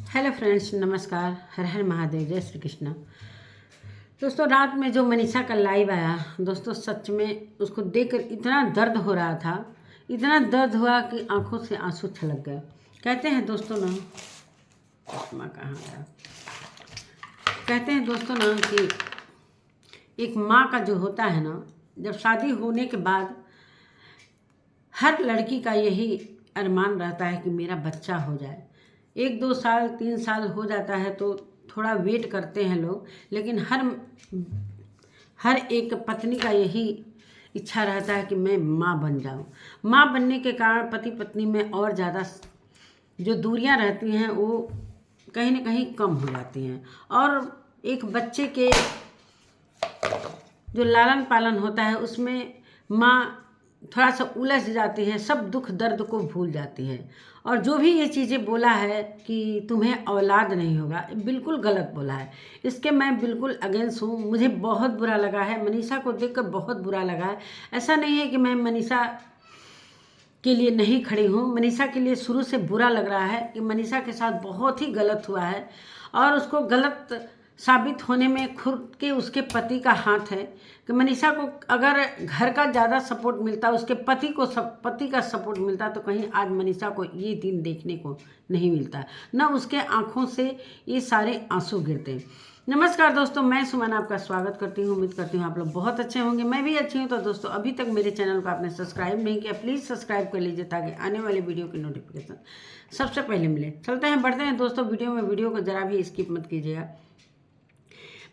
Hello friends, नमस्कार। हर हर महादेव, जय श्री कृष्ण। दोस्तों, रात में जो मनीषा का लाइव आया, दोस्तों सच में उसको देखकर इतना दर्द हो रहा था, इतना दर्द हुआ कि आंखों से आंसू छलक गए। कहते हैं दोस्तों ना, चश्मा कहाँ गया? कहते हैं दोस्तों ना कि एक माँ का जो होता है ना, जब शादी होने के बाद हर लड़की का यही अरमान रहता है कि मेरा बच्चा हो जाए। 1-2 साल 3 साल हो जाता है तो थोड़ा वेट करते हैं लोग, लेकिन हर एक पत्नी का यही इच्छा रहता है कि मैं माँ बन जाऊँ। माँ बनने के कारण पति पत्नी में और ज़्यादा जो दूरियां रहती हैं वो कहीं ना कहीं कम हो जाती हैं, और एक बच्चे के जो लालन पालन होता है उसमें माँ थोड़ा सा उलझ जाती है, सब दुख दर्द को भूल जाती है। और जो भी ये चीज़ें बोला है कि तुम्हें औलाद नहीं होगा, बिल्कुल गलत बोला है। इसके मैं बिल्कुल अगेंस्ट हूँ। मुझे बहुत बुरा लगा है, मनीषा को देखकर बहुत बुरा लगा है। ऐसा नहीं है कि मैं मनीषा के लिए नहीं खड़ी हूँ, मनीषा के लिए शुरू से बुरा लग रहा है कि मनीषा के साथ बहुत ही गलत हुआ है, और उसको गलत साबित होने में खुद के उसके पति का हाथ है। कि मनीषा को अगर घर का ज़्यादा सपोर्ट मिलता, उसके पति का सपोर्ट मिलता, तो कहीं आज मनीषा को ये दिन देखने को नहीं मिलता, ना उसके आंखों से ये सारे आंसू गिरते। नमस्कार दोस्तों, मैं सुमन आपका स्वागत करती हूँ। उम्मीद करती हूँ आप लोग बहुत अच्छे होंगे, मैं भी अच्छी हूँ। तो दोस्तों, अभी तक मेरे चैनल को आपने सब्सक्राइब नहीं किया, प्लीज़ सब्सक्राइब कर लीजिए ताकि आने वाले वीडियो की नोटिफिकेशन सबसे पहले मिले। चलते हैं, बढ़ते हैं दोस्तों वीडियो को ज़रा भी स्किप मत कीजिएगा।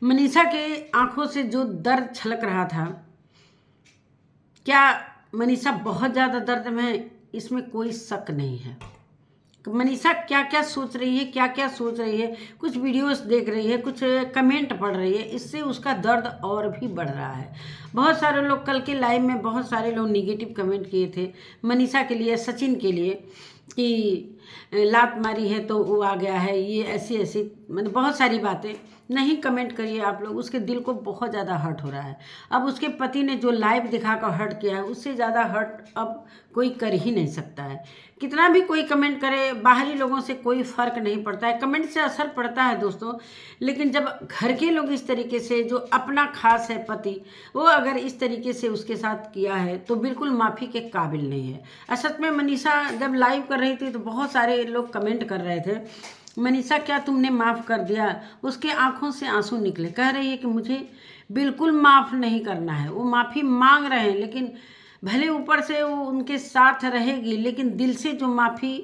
मनीषा के आंखों से जो दर्द छलक रहा था, क्या मनीषा बहुत ज़्यादा दर्द में है, इसमें कोई शक नहीं है। मनीषा क्या क्या सोच रही है, क्या क्या सोच रही है, कुछ वीडियोस देख रही है, कुछ कमेंट पढ़ रही है, इससे उसका दर्द और भी बढ़ रहा है। बहुत सारे लोग कल के लाइव में बहुत सारे लोग निगेटिव कमेंट किए थे मनीषा के लिए, सचिन के लिए, कि लात मारी है तो वो आ गया है, ये ऐसी ऐसी मतलब बहुत सारी बातें। नहीं कमेंट करिए आप लोग, उसके दिल को बहुत ज़्यादा हर्ट हो रहा है। अब उसके पति ने जो लाइव दिखाकर हर्ट किया है, उससे ज़्यादा हर्ट अब कोई कर ही नहीं सकता है। कितना भी कोई कमेंट करे, बाहरी लोगों से कोई फ़र्क नहीं पड़ता है। कमेंट से असर पड़ता है दोस्तों, लेकिन जब घर के लोग इस तरीके से, जो अपना खास है पति, वो अगर इस तरीके से उसके साथ किया है तो बिल्कुल माफ़ी के काबिल नहीं है। असल में मनीषा जब लाइव कर रही थी तो बहुत सारे लोग कमेंट कर रहे थे, मनीषा क्या तुमने माफ़ कर दिया? उसके आंखों से आंसू निकले। कह रही है कि मुझे बिल्कुल माफ़ नहीं करना है। वो माफ़ी मांग रहे हैं, लेकिन भले ऊपर से वो उनके साथ रहेगी, लेकिन दिल से जो माफ़ी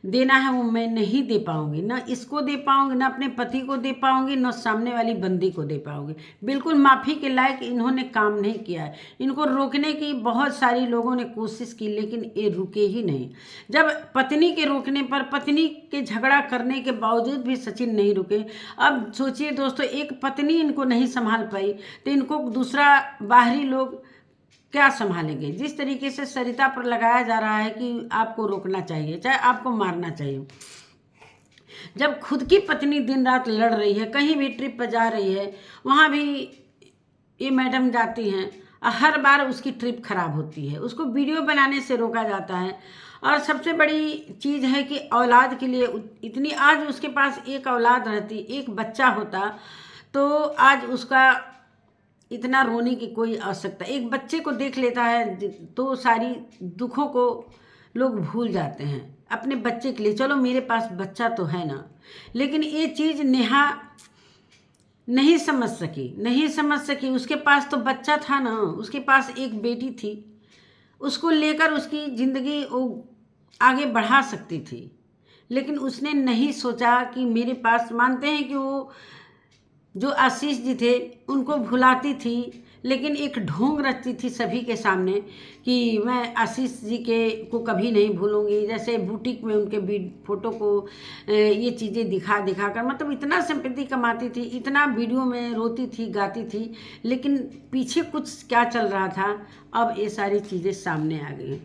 देना है वो मैं नहीं दे पाऊंगी। ना इसको दे पाऊंगी, ना अपने पति को दे पाऊंगी, ना सामने वाली बंदी को दे पाऊंगी। बिल्कुल माफ़ी के लायक इन्होंने काम नहीं किया है। इनको रोकने की बहुत सारी लोगों ने कोशिश की, लेकिन ये रुके ही नहीं। जब पत्नी के रोकने पर, पत्नी के झगड़ा करने के बावजूद भी सचिन नहीं रुके। अब सोचिए दोस्तों, एक पत्नी इनको नहीं संभाल पाई तो इनको दूसरा बाहरी लोग क्या संभालेंगे? जिस तरीके से सरिता पर लगाया जा रहा है कि आपको रोकना चाहिए, चाहे आपको मारना चाहिए, जब खुद की पत्नी दिन रात लड़ रही है, कहीं भी ट्रिप पर जा रही है, वहाँ भी ये मैडम जाती हैं, हर बार उसकी ट्रिप खराब होती है, उसको वीडियो बनाने से रोका जाता है। और सबसे बड़ी चीज़ है कि औलाद के लिए इतनी, आज उसके पास एक औलाद रहती, एक बच्चा होता, तो आज उसका इतना रोने की कोई आवश्यकता। एक बच्चे को देख लेता है तो सारी दुखों को लोग भूल जाते हैं अपने बच्चे के लिए। चलो मेरे पास बच्चा तो है ना, लेकिन ये चीज़ नेहा नहीं समझ सकी। उसके पास तो बच्चा था ना, उसके पास एक बेटी थी, उसको लेकर उसकी ज़िंदगी वो आगे बढ़ा सकती थी, लेकिन उसने नहीं सोचा कि मेरे पास, मानते हैं कि वो जो आशीष जी थे उनको भुलाती थी, लेकिन एक ढोंग रचती थी सभी के सामने कि मैं आशीष जी को कभी नहीं भूलूंगी। जैसे बुटीक में उनके फोटो को ये चीज़ें दिखा कर, मतलब इतना सिंपैथी कमाती थी, इतना वीडियो में रोती थी, गाती थी, लेकिन पीछे कुछ क्या चल रहा था, अब ये सारी चीज़ें सामने आ गई।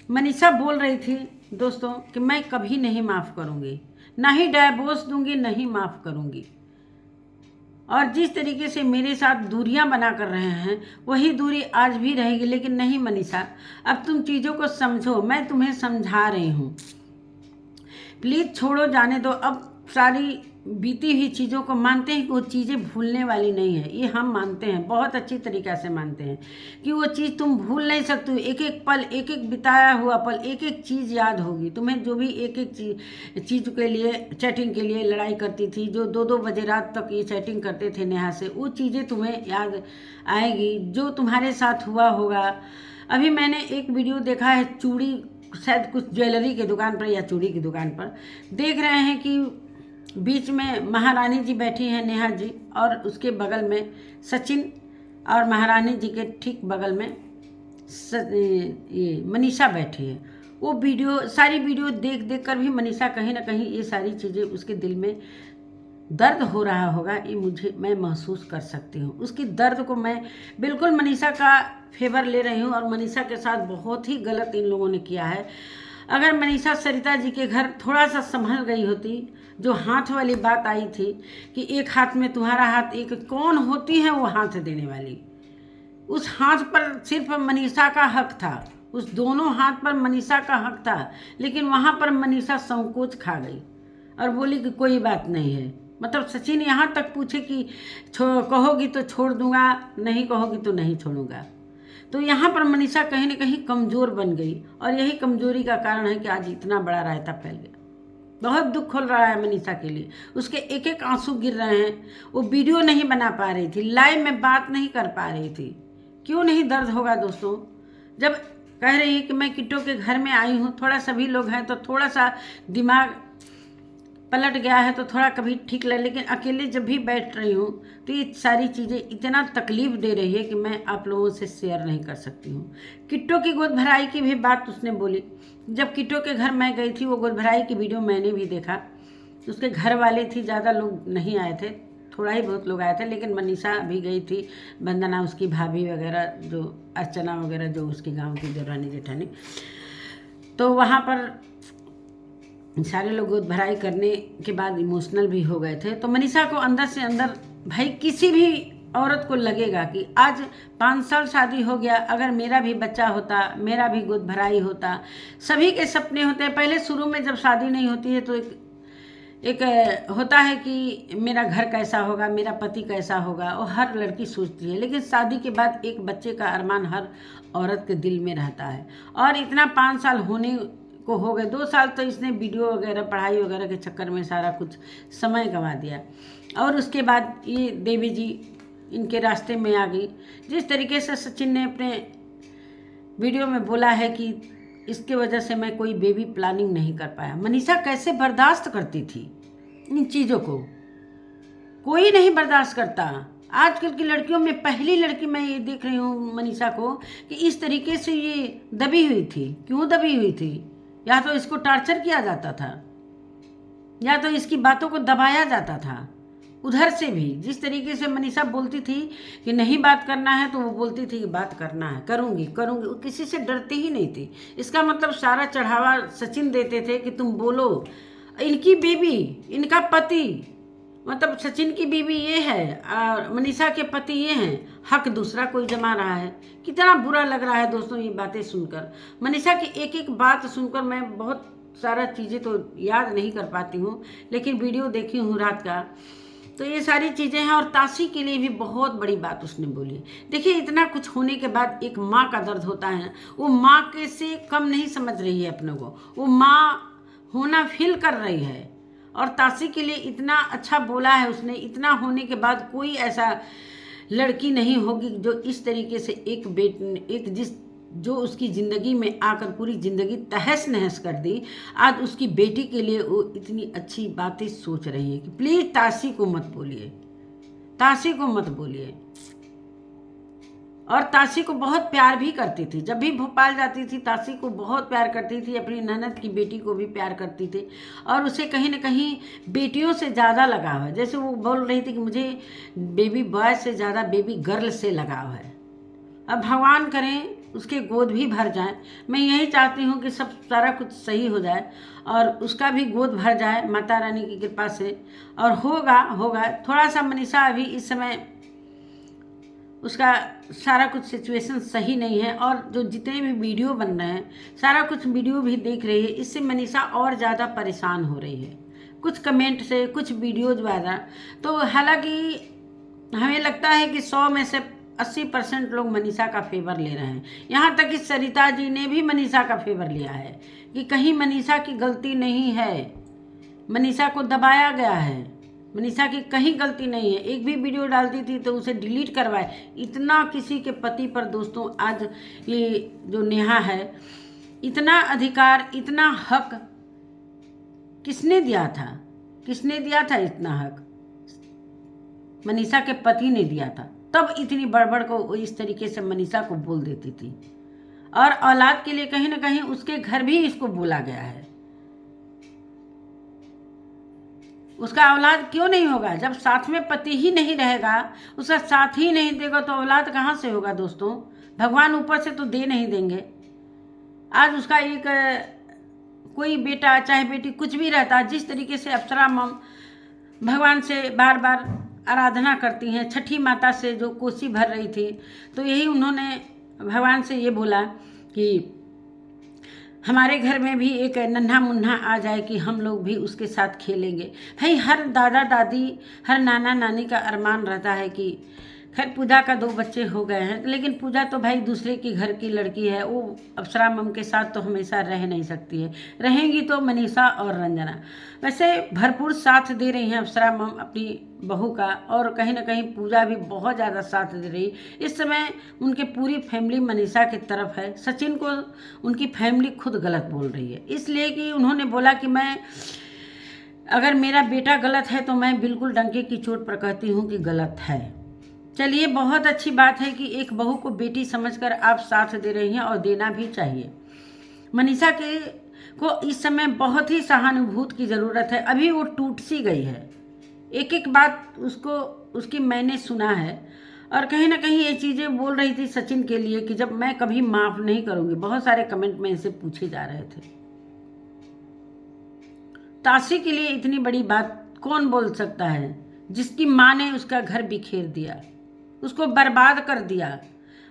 मनीषा बोल रही थी दोस्तों कि मैं कभी नहीं माफ़ करूँगी, ना ही डाइवोर्स दूंगी, नहीं माफ़ करूँगी। और जिस तरीके से मेरे साथ दूरियां बना कर रहे हैं, वही दूरी आज भी रहेगी। लेकिन नहीं मनीषा, अब तुम चीज़ों को समझो, मैं तुम्हें समझा रही हूँ, प्लीज़ छोड़ो, जाने दो। अब सारी बीती हुई चीज़ों को मानते हैं कि वो चीज़ें भूलने वाली नहीं है। ये हम मानते हैं, बहुत अच्छी तरीक़ा से मानते हैं कि वो चीज़ तुम भूल नहीं सकते। एक एक पल, एक एक बिताया हुआ पल, एक एक चीज़ याद होगी तुम्हें। जो भी एक एक चीज़ के लिए, चैटिंग के लिए लड़ाई करती थी, जो 2-2 बजे रात तक ये चैटिंग करते थे नेहा से, वो चीज़ें तुम्हें याद आएगी जो तुम्हारे साथ हुआ होगा। अभी मैंने एक वीडियो देखा है, चूड़ी, शायद कुछ ज्वेलरी की दुकान पर या चूड़ी की दुकान पर देख रहे हैं कि बीच में महारानी जी बैठी हैं, नेहा जी, और उसके बगल में सचिन, और महारानी जी के ठीक बगल में ये मनीषा बैठी है। वो वीडियो, सारी वीडियो देख देख कर भी मनीषा कहीं ना कहीं ये सारी चीज़ें उसके दिल में दर्द हो रहा होगा, ये मैं महसूस कर सकती हूँ। उसकी दर्द को मैं बिल्कुल मनीषा का फेवर ले रही हूँ, और मनीषा के साथ बहुत ही गलत इन लोगों ने किया है। अगर मनीषा सरिता जी के घर थोड़ा सा संभल गई होती, जो हाथ वाली बात आई थी कि एक हाथ में तुम्हारा हाथ, एक कौन होती है वो हाथ देने वाली, उस हाथ पर सिर्फ मनीषा का हक था, उस दोनों हाथ पर मनीषा का हक था, लेकिन वहाँ पर मनीषा संकोच खा गई और बोली कि कोई बात नहीं है। मतलब सचिन यहाँ तक पूछे कि कहोगी तो छोड़ दूंगा, नहीं कहोगी तो नहीं छोड़ूंगा। तो यहाँ पर मनीषा कहीं ना कहीं कमज़ोर बन गई, और यही कमज़ोरी का कारण है कि आज इतना बड़ा रायता फैल गया। बहुत दुख हो रहा है मनीषा के लिए, उसके एक एक आंसू गिर रहे हैं। वो वीडियो नहीं बना पा रही थी, लाइव में बात नहीं कर पा रही थी। क्यों नहीं दर्द होगा दोस्तों? जब कह रही है कि मैं किट्टो के घर में आई हूँ, थोड़ा सभी लोग हैं तो थोड़ा सा दिमाग पलट गया है तो थोड़ा कभी ठीक लगे, लेकिन अकेले जब भी बैठ रही हूँ तो ये सारी चीज़ें इतना तकलीफ़ दे रही है कि मैं आप लोगों से शेयर नहीं कर सकती हूँ। किट्टो की गोद भराई की भी बात उसने बोली। जब किट्टो के घर मैं गई थी, वो गोद भराई की वीडियो मैंने भी देखा। उसके घर वाले थी, ज़्यादा लोग नहीं आए थे, थोड़ा ही बहुत लोग आए थे, लेकिन मनीषा भी गई थी, वंदना उसकी भाभी वगैरह, जो अर्चना वगैरह, जो उसके गाँव की देवरानी जेठानी, तो वहाँ पर सारे लोग गोद भराई करने के बाद इमोशनल भी हो गए थे। तो मनीषा को अंदर से अंदर, भाई किसी भी औरत को लगेगा कि आज 5 साल शादी हो गया, अगर मेरा भी बच्चा होता, मेरा भी गोद भराई होता। सभी के सपने होते हैं। पहले शुरू में जब शादी नहीं होती है तो एक होता है कि मेरा घर कैसा होगा, मेरा पति कैसा होगा, और हर लड़की सोचती है। लेकिन शादी के बाद एक बच्चे का अरमान हर औरत के दिल में रहता है। और इतना 5 साल होने को हो गए, 2 साल तो इसने वीडियो वगैरह, पढ़ाई वगैरह के चक्कर में सारा कुछ समय गंवा दिया। और उसके बाद ये देवी जी इनके रास्ते में आ गई। जिस तरीके से सचिन ने अपने वीडियो में बोला है कि इसके वजह से मैं कोई बेबी प्लानिंग नहीं कर पाया। मनीषा कैसे बर्दाश्त करती थी इन चीज़ों को? कोई नहीं बर्दाश्त करता। आजकल की लड़कियों में पहली लड़की मैं ये देख रही हूँ मनीषा को कि इस तरीके से ये दबी हुई थी। क्यों दबी हुई थी? या तो इसको टॉर्चर किया जाता था, या तो इसकी बातों को दबाया जाता था। उधर से भी जिस तरीके से मनीषा बोलती थी कि नहीं बात करना है, तो वो बोलती थी कि बात करना है, करूँगी करूँगी। वो किसी से डरती ही नहीं थी। इसका मतलब सारा चढ़ावा सचिन देते थे कि तुम बोलो। इनकी बीवी, इनका पति, मतलब सचिन की बीवी ये है और मनीषा के पति ये हैं, हक दूसरा कोई जमा रहा है। कितना बुरा लग रहा है दोस्तों ये बातें सुनकर। मनीषा की एक एक बात सुनकर मैं बहुत सारा चीज़ें तो याद नहीं कर पाती हूँ, लेकिन वीडियो देखी हूँ रात का, तो ये सारी चीज़ें हैं। और ताशी के लिए भी बहुत बड़ी बात उसने बोली। देखिए, इतना कुछ होने के बाद एक माँ का दर्द होता है। वो माँ के से कम नहीं समझ रही है अपने को, वो माँ होना फील कर रही है। और ताशी के लिए इतना अच्छा बोला है उसने। इतना होने के बाद कोई ऐसा लड़की नहीं होगी जो इस तरीके से जो उसकी ज़िंदगी में आकर पूरी ज़िंदगी तहस नहस कर दी, आज उसकी बेटी के लिए वो इतनी अच्छी बातें सोच रही है कि प्लीज़ ताशी को मत बोलिए, ताशी को मत बोलिए। और ताशी को बहुत प्यार भी करती थी। जब भी भोपाल जाती थी ताशी को बहुत प्यार करती थी, अपनी ननद की बेटी को भी प्यार करती थी। और उसे कहीं ना कहीं बेटियों से ज़्यादा लगाव है। जैसे वो बोल रही थी कि मुझे बेबी बॉय से ज़्यादा बेबी गर्ल से लगाव है। अब भगवान करें उसके गोद भी भर जाए। मैं यही चाहती हूँ कि सब सारा कुछ सही हो जाए और उसका भी गोद भर जाए माता रानी की कृपा से। और होगा। थोड़ा सा मनीषा अभी इस समय उसका सारा कुछ सिचुएशन सही नहीं है। और जो जितने भी वीडियो बन रहे हैं, सारा कुछ वीडियो भी देख रही है, इससे मनीषा और ज़्यादा परेशान हो रही है। कुछ कमेंट से, कुछ वीडियोज द्वारा। तो हालांकि हमें लगता है कि 100 में से 80% लोग मनीषा का फेवर ले रहे हैं। यहाँ तक कि सरिता जी ने भी मनीषा का फेवर लिया है कि कहीं मनीषा की गलती नहीं है, मनीषा को दबाया गया है, मनीषा की कहीं गलती नहीं है। एक भी वीडियो डालती थी तो उसे डिलीट करवाए। इतना किसी के पति पर दोस्तों आज ये जो नेहा है, इतना अधिकार, इतना हक किसने दिया था? किसने दिया था इतना हक? मनीषा के पति ने दिया था। तब इतनी बड़बड़ को इस तरीके से मनीषा को बोल देती थी। और औलाद के लिए कहीं ना कहीं उसके घर भी इसको बोला गया है। उसका औलाद क्यों नहीं होगा? जब साथ में पति ही नहीं रहेगा, उसका साथ ही नहीं देगा तो औलाद कहाँ से होगा दोस्तों? भगवान ऊपर से तो दे नहीं देंगे। आज उसका एक कोई बेटा चाहे बेटी कुछ भी रहता, जिस तरीके से अप्सरा मम भगवान से बार बार आराधना करती हैं, छठी माता से जो कोसी भर रही थी, तो यही उन्होंने भगवान से ये बोला कि हमारे घर में भी एक नन्हा मुन्ना आ जाए कि हम लोग भी उसके साथ खेलेंगे। भाई हर दादा दादी, हर नाना नानी का अरमान रहता है कि खैर पूजा का 2 बच्चे हो गए हैं, लेकिन पूजा तो भाई दूसरे की घर की लड़की है, वो अप्सरा मम के साथ तो हमेशा रह नहीं सकती है। रहेंगी तो मनीषा और रंजना। वैसे भरपूर साथ दे रही हैं अप्सरा मम अपनी बहू का, और कहीं ना कहीं पूजा भी बहुत ज़्यादा साथ दे रही। इस समय उनके पूरी फैमिली मनीषा की तरफ है। सचिन को उनकी फैमिली खुद गलत बोल रही है, इसलिए कि उन्होंने बोला कि मैं अगर मेरा बेटा गलत है तो मैं बिल्कुल डंके की चोट पर कहती हूँ कि गलत है। चलिए, बहुत अच्छी बात है कि एक बहू को बेटी समझकर आप साथ दे रही हैं, और देना भी चाहिए। मनीषा को इस समय बहुत ही सहानुभूति की ज़रूरत है। अभी वो टूट सी गई है। एक एक बात उसकी मैंने सुना है, और कहीं ना कहीं ये चीज़ें बोल रही थी सचिन के लिए कि जब मैं कभी माफ़ नहीं करूँगी। बहुत सारे कमेंट में इसे पूछे जा रहे थे। ताशी के लिए इतनी बड़ी बात कौन बोल सकता है, जिसकी माँ ने उसका घर बिखेर दिया, उसको बर्बाद कर दिया।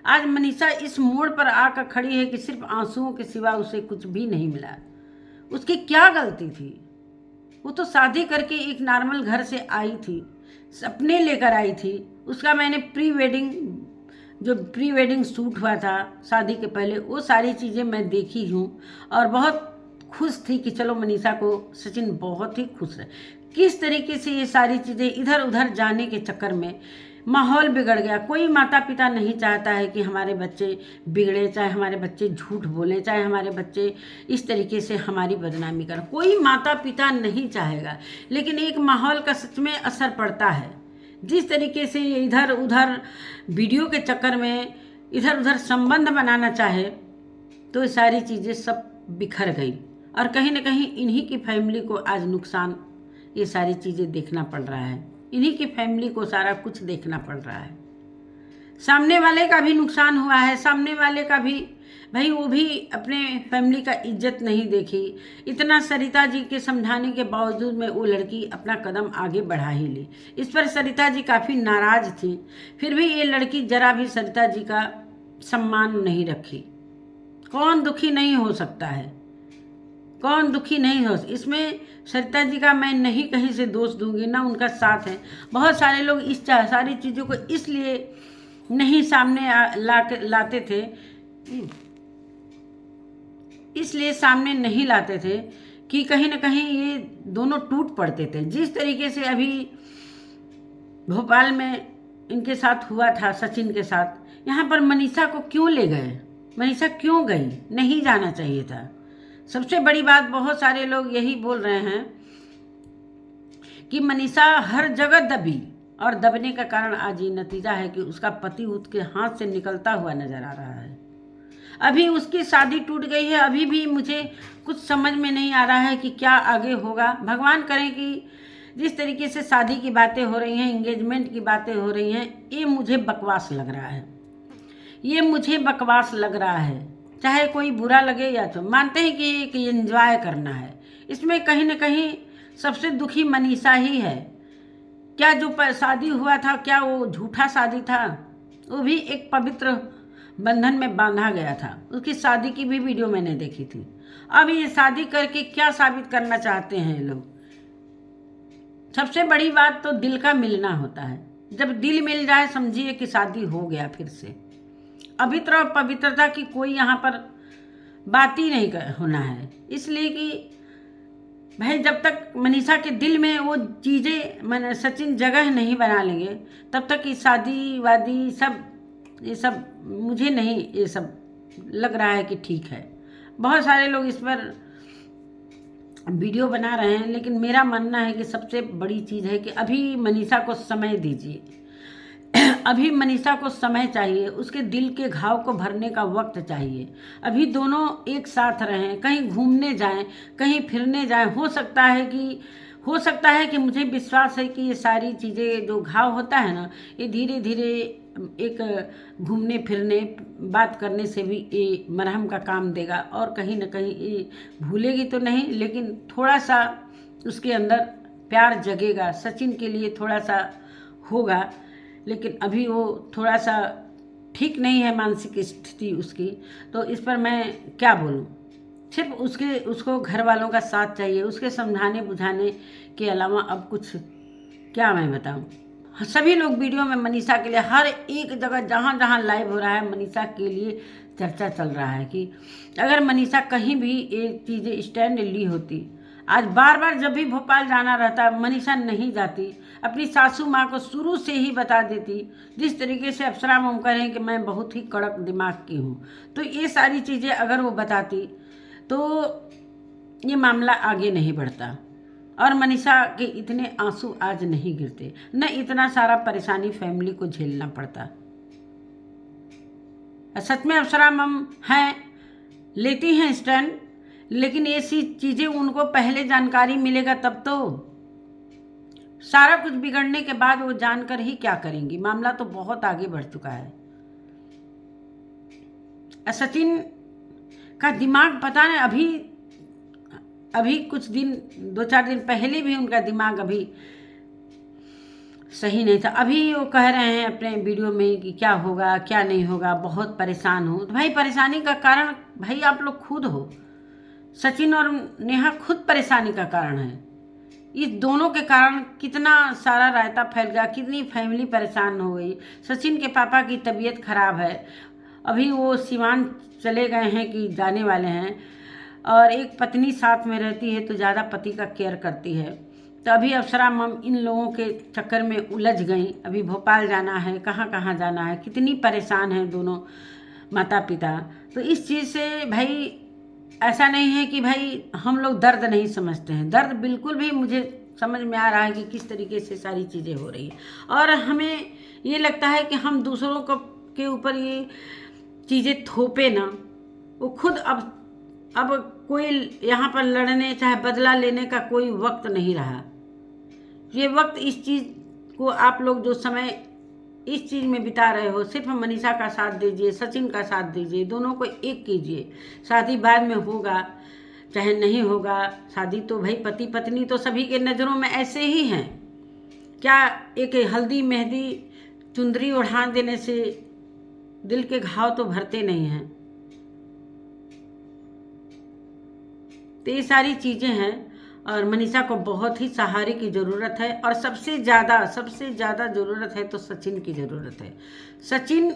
आज मनीषा इस मोड़ पर आकर खड़ी है कि सिर्फ आंसुओं के सिवा उसे कुछ भी नहीं मिला। उसकी क्या गलती थी? वो तो शादी करके एक नॉर्मल घर से आई थी, सपने लेकर आई थी। उसका मैंने प्री वेडिंग शूट हुआ था शादी के पहले, वो सारी चीज़ें मैं देखी हूँ, और बहुत खुश थी कि चलो मनीषा को सचिन बहुत ही खुश रहे। किस तरीके से ये सारी चीज़ें इधर उधर जाने के चक्कर में माहौल बिगड़ गया। कोई माता पिता नहीं चाहता है कि हमारे बच्चे बिगड़े, चाहे हमारे बच्चे झूठ बोलें, चाहे हमारे बच्चे इस तरीके से हमारी बदनामी करें। कोई माता पिता नहीं चाहेगा, लेकिन एक माहौल का सच में असर पड़ता है। जिस तरीके से इधर उधर वीडियो के चक्कर में इधर उधर संबंध बनाना चाहे, तो ये सारी चीज़ें सब बिखर गई, और कहीं ना कहीं इन्हीं की फैमिली को आज नुकसान, ये सारी चीज़ें देखना पड़ रहा है। इन्हीं की फैमिली को सारा कुछ देखना पड़ रहा है। सामने वाले का भी नुकसान हुआ है, सामने वाले का भी, भाई वो भी अपने फैमिली का इज्जत नहीं देखी। इतना सरिता जी के समझाने के बावजूद में वो लड़की अपना कदम आगे बढ़ा ही ली। इस पर सरिता जी काफ़ी नाराज थी, फिर भी ये लड़की जरा भी सरिता जी का सम्मान नहीं रखी। कौन दुखी नहीं हो सकता है? कौन दुखी नहीं हो? इसमें सरिता जी का मैं नहीं कहीं से दोष दूंगी, ना उनका साथ है। बहुत सारे लोग इस सारी चीज़ों को इसलिए नहीं सामने लाते थे, इसलिए सामने नहीं लाते थे कि कहीं ना कहीं ये दोनों टूट पड़ते थे। जिस तरीके से अभी भोपाल में इनके साथ हुआ था सचिन के साथ, यहाँ पर मनीषा को क्यों ले गए? मनीषा क्यों गई? नहीं जाना चाहिए था। सबसे बड़ी बात, बहुत सारे लोग यही बोल रहे हैं कि मनीषा हर जगह दबी, और दबने का कारण आज ये नतीजा है कि उसका पति उसके हाथ से निकलता हुआ नजर आ रहा है। अभी उसकी शादी टूट गई है, अभी भी मुझे कुछ समझ में नहीं आ रहा है कि क्या आगे होगा। भगवान करें कि जिस तरीके से शादी की बातें हो रही हैं, एंगेजमेंट की बातें हो रही हैं, ये मुझे बकवास लग रहा है। ये मुझे बकवास लग रहा है, चाहे कोई बुरा लगे या तो। मानते हैं कि एंजॉय करना है, इसमें कहीं ना कहीं सबसे दुखी मनीषा ही है। क्या जो शादी हुआ था, क्या वो झूठा शादी था? वो भी एक पवित्र बंधन में बांधा गया था। उसकी शादी की भी वीडियो मैंने देखी थी। अब ये शादी करके क्या साबित करना चाहते हैं लोग? सबसे बड़ी बात तो दिल का मिलना होता है। जब दिल मिल जाए समझिए कि शादी हो गया फिर से। अभित्र और पवित्रता की कोई यहाँ पर बात ही नहीं होना है, इसलिए कि भाई जब तक मनीषा के दिल में वो चीज़ें मैंने सचिन जगह नहीं बना लेंगे तब तक ये शादी वादी सब ये सब मुझे नहीं ये सब लग रहा है कि ठीक है। बहुत सारे लोग इस पर वीडियो बना रहे हैं, लेकिन मेरा मानना है कि सबसे बड़ी चीज़ है कि अभी मनीषा को समय दीजिए। अभी मनीषा को समय चाहिए, उसके दिल के घाव को भरने का वक्त चाहिए। अभी दोनों एक साथ रहें, कहीं घूमने जाएं, कहीं फिरने जाएं। हो सकता है कि मुझे विश्वास है कि ये सारी चीज़ें जो घाव होता है ना, ये धीरे धीरे एक घूमने फिरने बात करने से भी ये मरहम का काम देगा। और कहीं ना कहीं ये भूलेगी तो नहीं, लेकिन थोड़ा सा उसके अंदर प्यार जगेगा, सचिन के लिए थोड़ा सा होगा। लेकिन अभी वो थोड़ा सा ठीक नहीं है मानसिक स्थिति उसकी, तो इस पर मैं क्या बोलूँ। सिर्फ उसको घर वालों का साथ चाहिए, उसके समझाने बुझाने के अलावा अब कुछ क्या मैं बताऊँ। सभी लोग वीडियो में मनीषा के लिए हर एक जगह जहाँ जहाँ लाइव हो रहा है मनीषा के लिए चर्चा चल रहा है कि अगर मनीषा कहीं भी ये चीज़ें स्टैंड ली होती। आज बार बार जब भी भोपाल जाना रहता मनीषा नहीं जाती, अपनी सासू माँ को शुरू से ही बता देती। जिस तरीके से अप्सरा मम करें कि मैं बहुत ही कड़क दिमाग की हूँ, तो ये सारी चीज़ें अगर वो बताती तो ये मामला आगे नहीं बढ़ता और मनीषा के इतने आंसू आज नहीं गिरते, न इतना सारा परेशानी फैमिली को झेलना पड़ता। सच में अप्सरा मम हैं, लेती हैं स्टैंड, लेकिन ऐसी चीज़ें उनको पहले जानकारी मिलेगा तब तो। सारा कुछ बिगड़ने के बाद वो जानकर ही क्या करेंगी। मामला तो बहुत आगे बढ़ चुका है। सचिन का दिमाग पता नहीं, अभी कुछ दिन 2-4 दिन पहले भी उनका दिमाग अभी सही नहीं था। अभी वो कह रहे हैं अपने वीडियो में कि क्या होगा क्या नहीं होगा, बहुत परेशान हूँ। तो भाई परेशानी का कारण भाई आप लोग खुद हो। सचिन और नेहा खुद परेशानी का कारण है। इस दोनों के कारण कितना सारा रायता फैल गया, कितनी फैमिली परेशान हो गई। सचिन के पापा की तबीयत खराब है, अभी वो सिवान चले गए हैं कि जाने वाले हैं। और एक पत्नी साथ में रहती है तो ज़्यादा पति का केयर करती है। तो अभी अप्सरा मम इन लोगों के चक्कर में उलझ गई। अभी भोपाल जाना है, कहाँ कहाँ जाना है, कितनी परेशान हैं दोनों माता पिता। तो इस चीज़ से भाई ऐसा नहीं है कि भाई हम लोग दर्द नहीं समझते हैं, दर्द बिल्कुल भी मुझे समझ में आ रहा है कि किस तरीके से सारी चीज़ें हो रही हैं। और हमें ये लगता है कि हम दूसरों को के ऊपर ये चीज़ें थोपे ना। वो खुद अब कोई यहाँ पर लड़ने चाहे बदला लेने का कोई वक्त नहीं रहा। ये वक्त इस चीज़ को आप लोग जो समय इस चीज़ में बिता रहे हो, सिर्फ मनीषा का साथ दीजिए, सचिन का साथ दीजिए, दोनों को एक कीजिए। शादी बाद में होगा चाहे नहीं होगा, शादी तो भाई पति पत्नी तो सभी के नज़रों में ऐसे ही हैं। क्या एक हल्दी मेहंदी चुंदरी ओढ़ा देने से दिल के घाव तो भरते नहीं हैं। तो ये सारी चीज़ें हैं और मनीषा को बहुत ही सहारे की ज़रूरत है। और सबसे ज़्यादा ज़रूरत है तो सचिन की ज़रूरत है। सचिन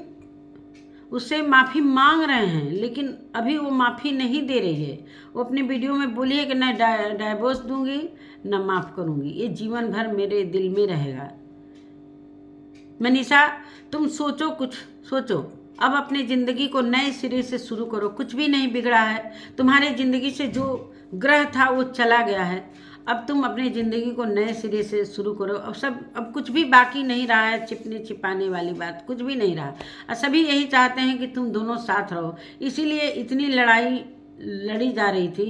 उससे माफ़ी मांग रहे हैं, लेकिन अभी वो माफ़ी नहीं दे रही है। वो अपनी वीडियो में बोली है कि न डाइवोर्स दूंगी न माफ़ करूंगी, ये जीवन भर मेरे दिल में रहेगा। मनीषा तुम सोचो, कुछ सोचो। अब अपनी ज़िंदगी को नए सिरे से शुरू करो। कुछ भी नहीं बिगड़ा है, तुम्हारे ज़िंदगी से जो ग्रह था वो चला गया है। अब तुम अपनी ज़िंदगी को नए सिरे से शुरू करो। अब कुछ भी बाकी नहीं रहा है, छिपने छिपाने वाली बात कुछ भी नहीं रहा। और सभी यही चाहते हैं कि तुम दोनों साथ रहो। इसीलिए इतनी लड़ाई लड़ी जा रही थी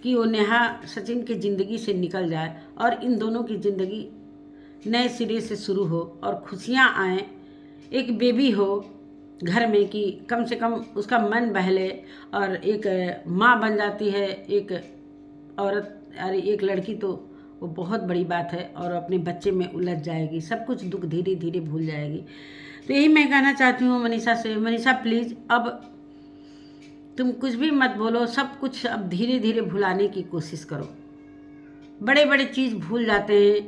कि वो नेहा सचिन की ज़िंदगी से निकल जाए और इन दोनों की ज़िंदगी नए सिरे से शुरू हो और खुशियाँ आएँ, एक बेबी हो घर में कि कम से कम उसका मन बहले और एक माँ बन जाती है एक औरत। अरे एक लड़की तो वो बहुत बड़ी बात है और अपने बच्चे में उलझ जाएगी, सब कुछ दुख धीरे धीरे भूल जाएगी। तो यही मैं कहना चाहती हूँ मनीषा से, मनीषा प्लीज़ अब तुम कुछ भी मत बोलो, सब कुछ अब धीरे धीरे भुलाने की कोशिश करो। बड़े बड़े चीज़ भूल जाते हैं,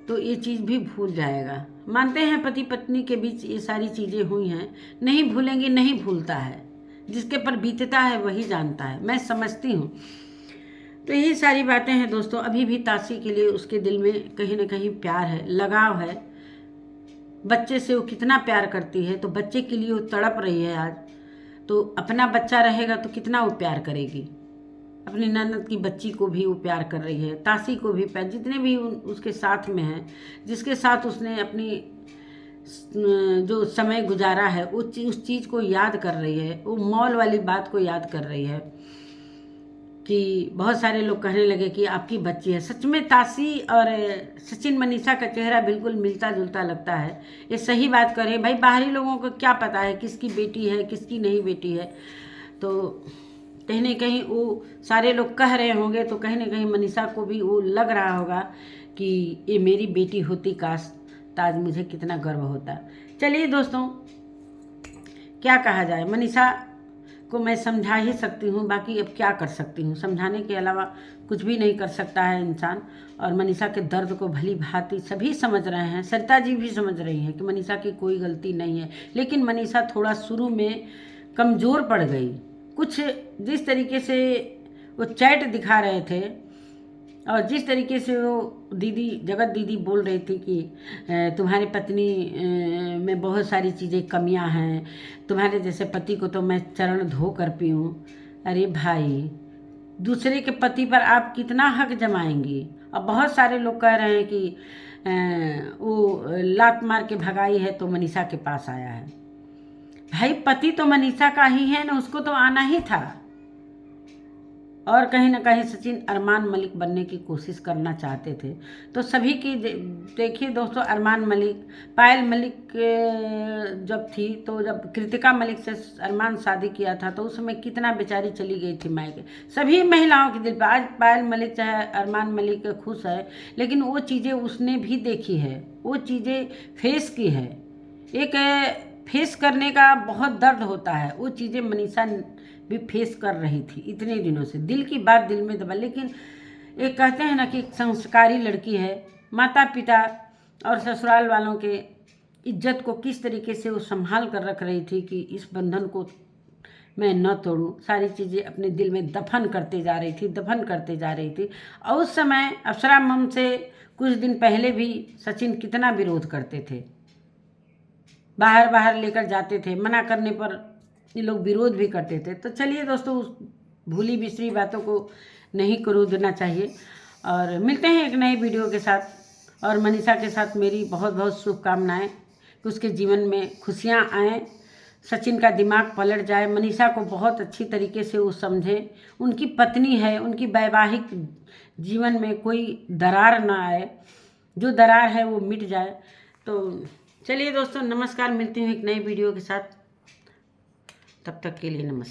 तो ये चीज़ भी भूल जाएगा। मानते हैं पति पत्नी के बीच ये सारी चीज़ें हुई हैं, नहीं भूलेंगे, नहीं भूलता है, जिसके पर बीतता है वही जानता है, मैं समझती हूँ। तो यही सारी बातें हैं दोस्तों। अभी भी तासी के लिए उसके दिल में कहीं ना कहीं प्यार है, लगाव है। बच्चे से वो कितना प्यार करती है, तो बच्चे के लिए वो तड़प रही है आज। तो अपना बच्चा रहेगा तो कितना वो प्यार करेगी। अपनी ननद की बच्ची को भी वो प्यार कर रही है, तासी को भी प्यार, जितने भी उसके साथ में हैं, जिसके साथ उसने अपनी जो समय गुजारा है, उस चीज़ को याद कर रही है। वो मॉल वाली बात को याद कर रही है कि बहुत सारे लोग कहने लगे कि आपकी बच्ची है। सच में तासी और सचिन मनीषा का चेहरा बिल्कुल मिलता जुलता लगता है। ये सही बात करें भाई, बाहरी लोगों को क्या पता है किसकी बेटी है किसकी नहीं बेटी है। तो कहीं न कहीं वो सारे लोग कह रहे होंगे, तो कहीं न कहीं मनीषा को भी वो लग रहा होगा कि ये मेरी बेटी होती, काश, तो आज मुझे कितना गर्व होता। चलिए दोस्तों, क्या कहा जाए, मनीषा को मैं समझा ही सकती हूँ, बाकी अब क्या कर सकती हूँ। समझाने के अलावा कुछ भी नहीं कर सकता है इंसान। और मनीषा के दर्द को भली भांति सभी समझ रहे हैं, सरिता जी भी समझ रही हैं कि मनीषा की कोई गलती नहीं है। लेकिन मनीषा थोड़ा शुरू में कमज़ोर पड़ गई। कुछ जिस तरीके से वो चैट दिखा रहे थे और जिस तरीके से वो दीदी, जगत दीदी बोल रही थी कि तुम्हारी पत्नी में बहुत सारी चीज़ें कमियां हैं, तुम्हारे जैसे पति को तो मैं चरण धो कर पीऊँ। अरे भाई, दूसरे के पति पर आप कितना हक जमाएंगी। अब बहुत सारे लोग कह रहे हैं कि वो लात मार के भगाई है तो मनीषा के पास आया है। भाई, पति तो मनीषा का ही है ना, उसको तो आना ही था। और कहीं ना कहीं सचिन अरमान मलिक बनने की कोशिश करना चाहते थे। तो सभी की देखिए दोस्तों, अरमान मलिक, पायल मलिक जब थी, तो जब कृतिका मलिक से अरमान शादी किया था तो उस समय कितना बेचारी चली गई थी मायके। सभी महिलाओं के दिल पर आज पायल मलिक चाहे अरमान मलिक खुश है, लेकिन वो चीज़ें उसने भी देखी है, वो चीज़ें फेस की है। एक फेस करने का बहुत दर्द होता है, वो चीज़ें मनीषा भी फेस कर रही थी इतने दिनों से। दिल की बात दिल में दबा। लेकिन एक कहते हैं ना कि एक संस्कारी लड़की है, माता पिता और ससुराल वालों के इज्जत को किस तरीके से वो संभाल कर रख रही थी कि इस बंधन को मैं न तोड़ूं। सारी चीज़ें अपने दिल में दफन करते जा रही थी, दफन करते जा रही थी। और उस समय अप्सरा मम से कुछ दिन पहले भी सचिन कितना विरोध करते थे, बाहर बाहर लेकर जाते थे, मना करने पर ये लोग विरोध भी करते थे। तो चलिए दोस्तों, उस भूली बिसरी बातों को नहीं करूँना चाहिए। और मिलते हैं एक नई वीडियो के साथ। और मनीषा के साथ मेरी बहुत बहुत शुभकामनाएं कि उसके जीवन में खुशियाँ आएँ, सचिन का दिमाग पलट जाए, मनीषा को बहुत अच्छी तरीके से वो समझे, उनकी पत्नी है, उनकी वैवाहिक जीवन में कोई दरार ना आए, जो दरार है वो मिट जाए। तो चलिए दोस्तों, नमस्कार, मिलती हूँ एक नई वीडियो के साथ। तब तक के लिए नमस्कार।